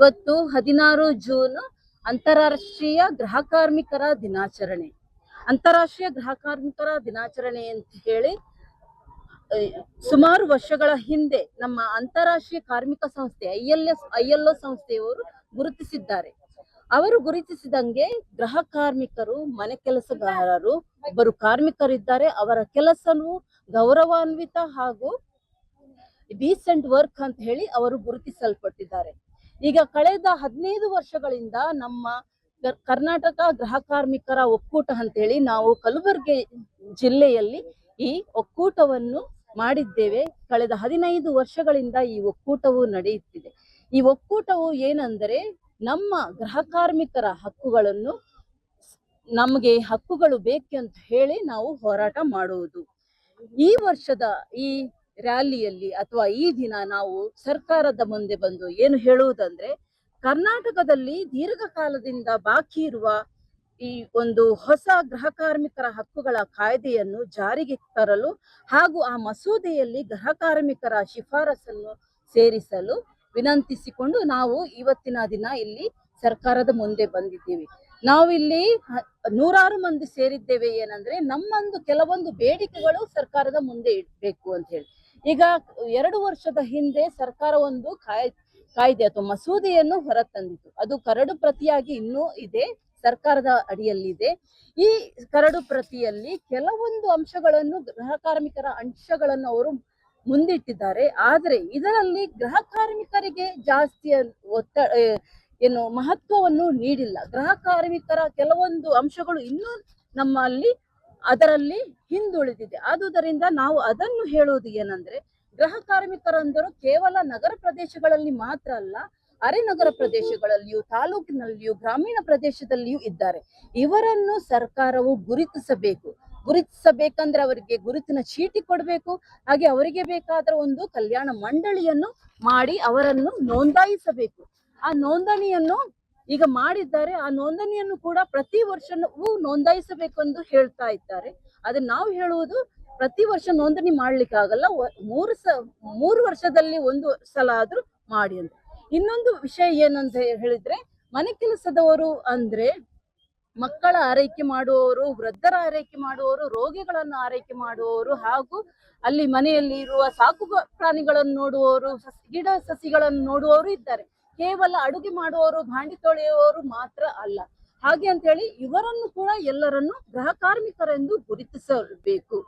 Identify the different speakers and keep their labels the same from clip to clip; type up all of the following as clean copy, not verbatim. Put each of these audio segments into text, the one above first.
Speaker 1: ಇವತ್ತು 16 ಜೂನ್ ಅಂತಾರಾಷ್ಟ್ರೀಯ ಗೃಹ ಕಾರ್ಮಿಕರ ದಿನಾಚರಣೆ. ಅಂತಾರಾಷ್ಟ್ರೀಯ ಗೃಹ ಕಾರ್ಮಿಕರ ದಿನಾಚರಣೆ ಅಂತ ಹೇಳಿ ಸುಮಾರು ವರ್ಷಗಳ ಹಿಂದೆ ನಮ್ಮ ಅಂತಾರಾಷ್ಟ್ರೀಯ ಕಾರ್ಮಿಕ ಸಂಸ್ಥೆ ILO ಸಂಸ್ಥೆಯವರು ಗುರುತಿಸಿದ್ದಾರೆ. ಅವರು ಗುರುತಿಸಿದಂಗೆ ಗೃಹ ಕಾರ್ಮಿಕರು, ಮನೆ ಕೆಲಸಗಾರರು, ಒಬ್ಬರು ಕಾರ್ಮಿಕರಿದ್ದಾರೆ. ಅವರ ಕೆಲಸವು ಗೌರವಾನ್ವಿತ ಹಾಗೂ ಡೀಸೆಂಟ್ ವರ್ಕ್ ಅಂತ ಹೇಳಿ ಅವರು ಗುರುತಿಸಲ್ಪಟ್ಟಿದ್ದಾರೆ. ಈಗ ಕಳೆದ 15 ವರ್ಷಗಳಿಂದ ನಮ್ಮ ಕರ್ನಾಟಕ ಗೃಹ ಕಾರ್ಮಿಕರ ಒಕ್ಕೂಟ ಅಂತ ಹೇಳಿ ನಾವು ಕಲಬುರಗಿ ಜಿಲ್ಲೆಯಲ್ಲಿ ಈ ಒಕ್ಕೂಟವನ್ನು ಮಾಡಿದ್ದೇವೆ. ಕಳೆದ 15 ವರ್ಷಗಳಿಂದ ಈ ಒಕ್ಕೂಟವು ನಡೆಯುತ್ತಿದೆ. ಈ ಒಕ್ಕೂಟವು ಏನಂದರೆ, ನಮ್ಮ ಗೃಹ ಕಾರ್ಮಿಕರ ಹಕ್ಕುಗಳನ್ನು, ನಮಗೆ ಹಕ್ಕುಗಳು ಬೇಕಂತ ಹೇಳಿ ನಾವು ಹೋರಾಟ ಮಾಡುವುದು. ಈ ವರ್ಷದ ಈ ರ್ಯಾಲಿಯಲ್ಲಿ ಅಥವಾ ಈ ದಿನ ನಾವು ಸರ್ಕಾರದ ಮುಂದೆ ಬಂದು ಏನು ಹೇಳುವುದಂದ್ರೆ, ಕರ್ನಾಟಕದಲ್ಲಿ ದೀರ್ಘಕಾಲದಿಂದ ಬಾಕಿ ಇರುವ ಈ ಒಂದು ಹೊಸ ಗೃಹ ಕಾರ್ಮಿಕರ ಹಕ್ಕುಗಳ ಕಾಯ್ದೆಯನ್ನು ಜಾರಿಗೆ ತರಲು ಹಾಗೂ ಆ ಮಸೂದೆಯಲ್ಲಿ ಗೃಹ ಕಾರ್ಮಿಕರ ಶಿಫಾರಸನ್ನು ಸೇರಿಸಲು ವಿನಂತಿಸಿಕೊಂಡು ನಾವು ಇವತ್ತಿನ ದಿನ ಇಲ್ಲಿ ಸರ್ಕಾರದ ಮುಂದೆ ಬಂದಿದ್ದೀವಿ. ನಾವು ಇಲ್ಲಿ ನೂರಾರು ಮಂದಿ ಸೇರಿದ್ದೇವೆ. ಏನಂದ್ರೆ, ನಮ್ಮೊಂದು ಕೆಲವೊಂದು ಬೇಡಿಕೆಗಳು ಸರ್ಕಾರದ ಮುಂದೆ ಇಡಬೇಕು ಅಂತ ಹೇಳಿ. ಈಗ 2 ವರ್ಷದ ಹಿಂದೆ ಸರ್ಕಾರ ಒಂದು ಕಾಯ್ದೆ ಅಥವಾ ಮಸೂದೆಯನ್ನು ಹೊರತಂದಿತು. ಅದು ಕರಡು ಪ್ರತಿಯಾಗಿ ಇನ್ನೂ ಇದೆ, ಸರ್ಕಾರದ ಅಡಿಯಲ್ಲಿದೆ. ಈ ಕರಡು ಪ್ರತಿಯಲ್ಲಿ ಕೆಲವೊಂದು ಅಂಶಗಳನ್ನು, ಗೃಹ ಕಾರ್ಮಿಕರ ಅಂಶಗಳನ್ನು ಅವರು ಮುಂದಿಟ್ಟಿದ್ದಾರೆ. ಆದರೆ ಇದರಲ್ಲಿ ಗೃಹ ಕಾರ್ಮಿಕರಿಗೆ ಜಾಸ್ತಿ ಮಹತ್ವವನ್ನು ನೀಡಿಲ್ಲ. ಗೃಹ ಕಾರ್ಮಿಕರ ಕೆಲವೊಂದು ಅಂಶಗಳು ಇನ್ನೂ ನಮ್ಮಲ್ಲಿ ಅದರಲ್ಲಿ ಹಿಂದುಳಿದಿದೆ. ಆದುದರಿಂದ ನಾವು ಅದನ್ನು ಹೇಳುವುದು ಏನಂದ್ರೆ, ಗೃಹ ಕಾರ್ಮಿಕರಂದರು ಕೇವಲ ನಗರ ಪ್ರದೇಶಗಳಲ್ಲಿ ಮಾತ್ರ ಅಲ್ಲ, ಅರೆನಗರ ಪ್ರದೇಶಗಳಲ್ಲಿಯೂ, ತಾಲೂಕಿನಲ್ಲಿಯೂ, ಗ್ರಾಮೀಣ ಪ್ರದೇಶದಲ್ಲಿಯೂ ಇದ್ದಾರೆ. ಇವರನ್ನು ಸರ್ಕಾರವು ಗುರುತಿಸಬೇಕಂದ್ರೆ ಅವರಿಗೆ ಗುರುತಿನ ಚೀಟಿ ಕೊಡಬೇಕು. ಹಾಗೆ ಅವರಿಗೆ ಬೇಕಾದ ಒಂದು ಕಲ್ಯಾಣ ಮಂಡಳಿಯನ್ನು ಮಾಡಿ ಅವರನ್ನು ನೋಂದಾಯಿಸಬೇಕು. ಆ ನೋಂದಣಿಯನ್ನು ಈಗ ಮಾಡಿದ್ದಾರೆ. ಆ ನೋಂದಣಿಯನ್ನು ಕೂಡ ಪ್ರತಿ ವರ್ಷವೂ ನೋಂದಾಯಿಸಬೇಕು ಎಂದು ಹೇಳ್ತಾ ಇದ್ದಾರೆ. ಆದ್ರೆ ನಾವು ಹೇಳುವುದು, ಪ್ರತಿ ವರ್ಷ ನೋಂದಣಿ ಮಾಡ್ಲಿಕ್ಕೆ ಆಗಲ್ಲ, 3 ವರ್ಷದಲ್ಲಿ 1 ಸಲ ಆದ್ರೂ ಮಾಡಿ ಅಂತ. ಇನ್ನೊಂದು ವಿಷಯ ಏನಂತ ಹೇಳಿದ್ರೆ, ಮನೆ ಕೆಲಸದವರು ಅಂದ್ರೆ ಮಕ್ಕಳ ಆರೈಕೆ ಮಾಡುವವರು, ವೃದ್ಧರ ಆರೈಕೆ ಮಾಡುವವರು, ರೋಗಿಗಳನ್ನು ಆರೈಕೆ ಮಾಡುವವರು, ಹಾಗೂ ಅಲ್ಲಿ ಮನೆಯಲ್ಲಿ ಇರುವ ಸಾಕು ಪ್ರಾಣಿಗಳನ್ನು ನೋಡುವವರು, ಗಿಡ ಸಸಿಗಳನ್ನು ನೋಡುವವರು ಇದ್ದಾರೆ. ಕೇವಲ ಅಡುಗೆ ಮಾಡುವವರು, ಭಾಂಡಿ ತೊಳೆಯುವವರು ಮಾತ್ರ ಅಲ್ಲ. ಹಾಗೆ ಅಂತ ಹೇಳಿ ಇವರನ್ನು ಕೂಡ ಎಲ್ಲರನ್ನು ಗೃಹ ಕಾರ್ಮಿಕರೆಂದು ಗುರುತಿಸಬೇಕು.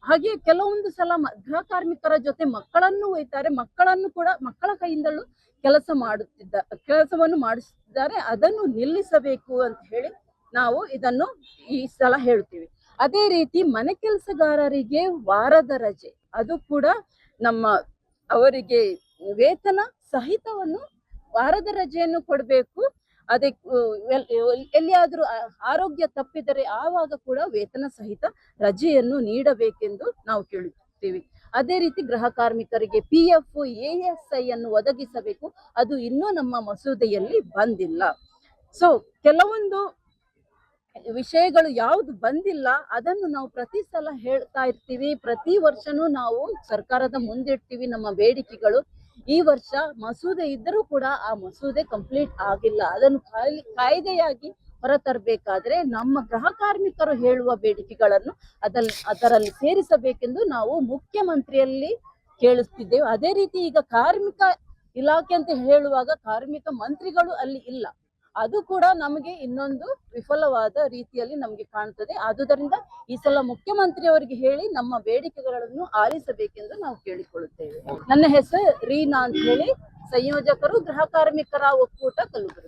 Speaker 1: ಹಾಗೆ ಕೆಲವೊಂದು ಸಲ ಗೃಹ ಕಾರ್ಮಿಕರ ಜೊತೆ ಮಕ್ಕಳನ್ನು ಒಯ್ತಾರೆ. ಮಕ್ಕಳನ್ನು ಕೂಡ ಮಕ್ಕಳ ಕೈಯಿಂದಲೂ ಕೆಲಸವನ್ನು ಮಾಡಿಸುತ್ತಿದ್ದಾರೆ. ಅದನ್ನು ನಿಲ್ಲಿಸಬೇಕು ಅಂತ ಹೇಳಿ ನಾವು ಇದನ್ನು ಈ ಸಲ ಹೇಳ್ತೀವಿ. ಅದೇ ರೀತಿ ಮನೆ ಕೆಲಸಗಾರರಿಗೆ ವಾರದ ರಜೆ, ಅದು ಕೂಡ ಅವರಿಗೆ ವೇತನ ಸಹಿತವನ್ನು ವಾರದ ರಜೆಯನ್ನು ಕೊಡಬೇಕು. ಎಲ್ಲಿಯಾದ್ರೂ ಆರೋಗ್ಯ ತಪ್ಪಿದರೆ ಆವಾಗ ಕೂಡ ವೇತನ ಸಹಿತ ರಜೆಯನ್ನು ನೀಡಬೇಕೆಂದು ನಾವು ಕೇಳುತ್ತೀವಿ. ಅದೇ ರೀತಿ ಗೃಹ ಕಾರ್ಮಿಕರಿಗೆ PF, ASI ಅನ್ನು ಒದಗಿಸಬೇಕು. ಅದು ಇನ್ನೂ ನಮ್ಮ ಮಸೂದೆಯಲ್ಲಿ ಬಂದಿಲ್ಲ. ಸೊ ಕೆಲವೊಂದು ವಿಷಯಗಳು ಯಾವುದು ಬಂದಿಲ್ಲ ಅದನ್ನು ನಾವು ಪ್ರತಿ ಸಲ ಹೇಳ್ತಾ ಇರ್ತೀವಿ. ಪ್ರತಿ ವರ್ಷನೂ ನಾವು ಸರ್ಕಾರದ ಮುಂದಿಡ್ತೀವಿ ನಮ್ಮ ಬೇಡಿಕೆಗಳು. ಈ ವರ್ಷ ಮಸೂದೆ ಇದ್ದರೂ ಕೂಡ ಆ ಮಸೂದೆ ಕಂಪ್ಲೀಟ್ ಆಗಿಲ್ಲ. ಅದನ್ನು ಕಾಯ್ದೆಯಾಗಿ ಹೊರತರಬೇಕಾದ್ರೆ ನಮ್ಮ ಗೃಹ ಕಾರ್ಮಿಕರು ಹೇಳುವ ಬೇಡಿಕೆಗಳನ್ನು ಅದರಲ್ಲಿ ಸೇರಿಸಬೇಕೆಂದು ನಾವು ಮುಖ್ಯಮಂತ್ರಿಯಲ್ಲಿ ಕೇಳಿಸ್ತಿದ್ದೇವೆ. ಅದೇ ರೀತಿ ಈಗ ಕಾರ್ಮಿಕ ಇಲಾಖೆ ಅಂತ ಹೇಳುವಾಗ ಕಾರ್ಮಿಕ ಮಂತ್ರಿಗಳು ಅಲ್ಲಿ ಇಲ್ಲ. ಅದು ಕೂಡ ನಮಗೆ ಇನ್ನೊಂದು ವಿಫಲವಾದ ರೀತಿಯಲ್ಲಿ ನಮಗೆ ಕಾಣುತ್ತದೆ. ಆದುದರಿಂದ ಈ ಸಲ ಮುಖ್ಯಮಂತ್ರಿಯವರಿಗೆ ಹೇಳಿ ನಮ್ಮ ಬೇಡಿಕೆಗಳನ್ನು ಆಲಿಸಬೇಕೆಂದು ನಾವು ಕೇಳಿಕೊಳ್ಳುತ್ತೇವೆ. ನನ್ನ ಹೆಸರು ರೀನಾ ಅಂತ ಹೇಳಿ, ಸಂಯೋಜಕರು ಗೃಹ ಕಾರ್ಮಿಕರ ಒಕ್ಕೂಟ ಕಲಬುರಗಿ.